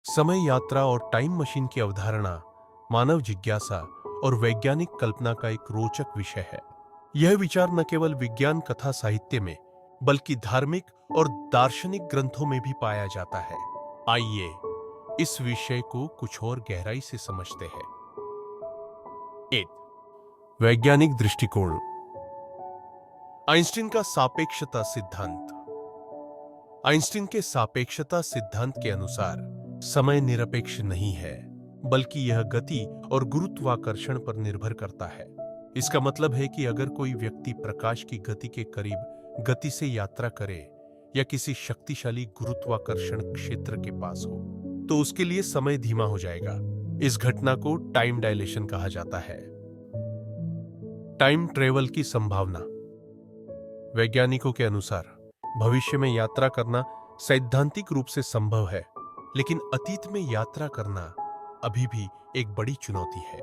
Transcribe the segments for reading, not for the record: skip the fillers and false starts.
समय यात्रा और टाइम मशीन की अवधारणा मानव जिज्ञासा और वैज्ञानिक कल्पना का एक रोचक विषय है। यह विचार न केवल विज्ञान कथा साहित्य में बल्कि धार्मिक और दार्शनिक ग्रंथों में भी पाया जाता है। आइए इस विषय को कुछ और गहराई से समझते हैं। 1. वैज्ञानिक दृष्टिकोण। आइंस्टीन का सापेक्षता सिद्धांत। आइंस्टीन के सापेक्षता सिद्धांत के अनुसार समय निरपेक्ष नहीं है, बल्कि यह गति और गुरुत्वाकर्षण पर निर्भर करता है। इसका मतलब है कि अगर कोई व्यक्ति प्रकाश की गति के करीब गति से यात्रा करे या किसी शक्तिशाली गुरुत्वाकर्षण क्षेत्र के पास हो, तो उसके लिए समय धीमा हो जाएगा। इस घटना को टाइम डायलेशन कहा जाता है। टाइम ट्रेवल की संभावना। वैज्ञानिकों के अनुसार भविष्य में यात्रा करना सैद्धांतिक रूप से संभव है, लेकिन अतीत में यात्रा करना अभी भी एक बड़ी चुनौती है।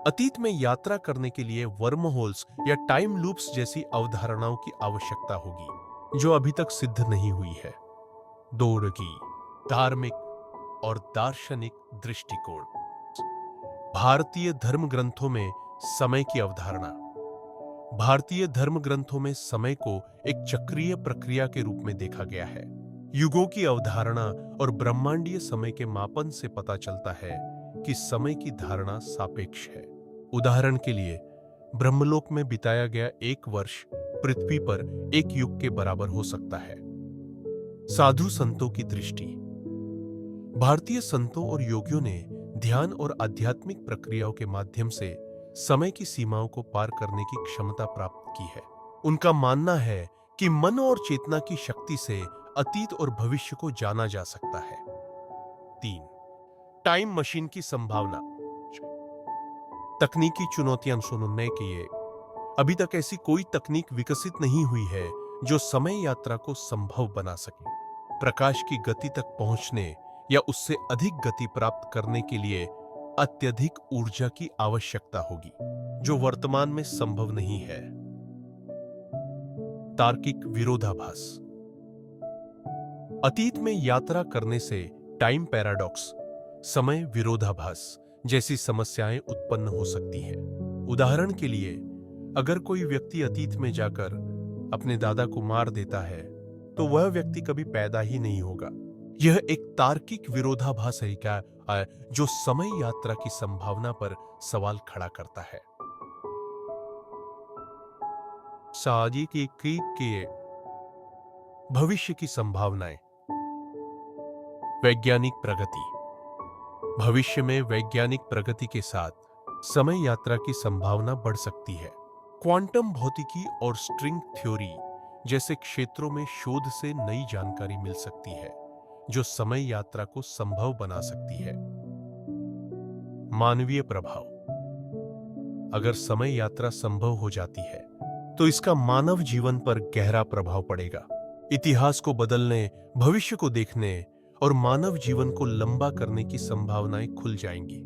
अतीत में यात्रा करने के लिए वर्म होल्स या टाइम लूप्स जैसी अवधारणाओं की आवश्यकता होगी, जो अभी तक सिद्ध नहीं हुई है। 2. धार्मिक और दार्शनिक दृष्टिकोण। भारतीय धर्म ग्रंथों में समय की अवधारणा। भारतीय धर्म ग्रंथों में समय को एक चक्रीय प्रक्रिया के रूप में देखा गया है। युगों की अवधारणा और ब्रह्मांडीय समय के मापन से पता चलता है कि समय की धारणा सापेक्ष है। उदाहरण के लिए, ब्रह्मलोक में बिताया गया एक वर्ष पृथ्वी पर एक युग के बराबर हो सकता है। साधु संतों की दृष्टि। भारतीय संतों और योगियों ने ध्यान और आध्यात्मिक प्रक्रियाओं के माध्यम से समय की सीमाओं को पार करने की क्षमता प्राप्त की है। उनका मानना है कि मन और चेतना की शक्ति से अतीत और भविष्य को जाना जा सकता है। 3. टाइम मशीन की संभावना। तकनीकी चुनौतियां सुनने के लिए अभी तक ऐसी कोई तकनीक विकसित नहीं हुई है जो समय यात्रा को संभव बना सके। प्रकाश की गति तक पहुंचने या उससे अधिक गति प्राप्त करने के लिए अत्यधिक ऊर्जा की आवश्यकता होगी, जो वर्तमान में संभव नहीं है। तार्किक विरोधाभास। अतीत में यात्रा करने से टाइम पैराडॉक्स, समय विरोधाभास जैसी समस्याएं उत्पन्न हो सकती हैं। उदाहरण के लिए, अगर कोई व्यक्ति अतीत में जाकर अपने दादा को मार देता है, तो वह व्यक्ति कभी पैदा ही नहीं होगा। यह एक तार्किक विरोधाभास है क्या जो समय यात्रा की संभावना पर सवाल खड़ा करता है। साजिक के भविष्य की संभावनाएं। वैज्ञानिक प्रगति। भविष्य में वैज्ञानिक प्रगति के साथ समय यात्रा की संभावना बढ़ सकती है। क्वांटम भौतिकी और स्ट्रिंग थ्योरी जैसे क्षेत्रों में शोध से नई जानकारी मिल सकती है, जो समय यात्रा को संभव बना सकती है। मानवीय प्रभाव। अगर समय यात्रा संभव हो जाती है, तो इसका मानव जीवन पर गहरा प्रभाव पड़ेगा। इतिहास को बदलने, भविष्य को देखने और मानव जीवन को लंबा करने की संभावनाएं खुल जाएंगी।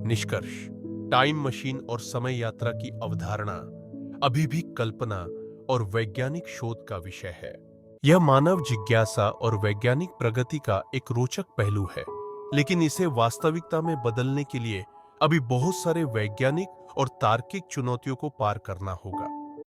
निष्कर्ष: टाइम मशीन और समय यात्रा की अवधारणा अभी भी कल्पना और वैज्ञानिक शोध का विषय है। यह मानव जिज्ञासा और वैज्ञानिक प्रगति का एक रोचक पहलू है, लेकिन इसे वास्तविकता में बदलने के लिए अभी बहुत सारे वैज्ञानिक और तार्किक चुनौतियों को पार करना होगा।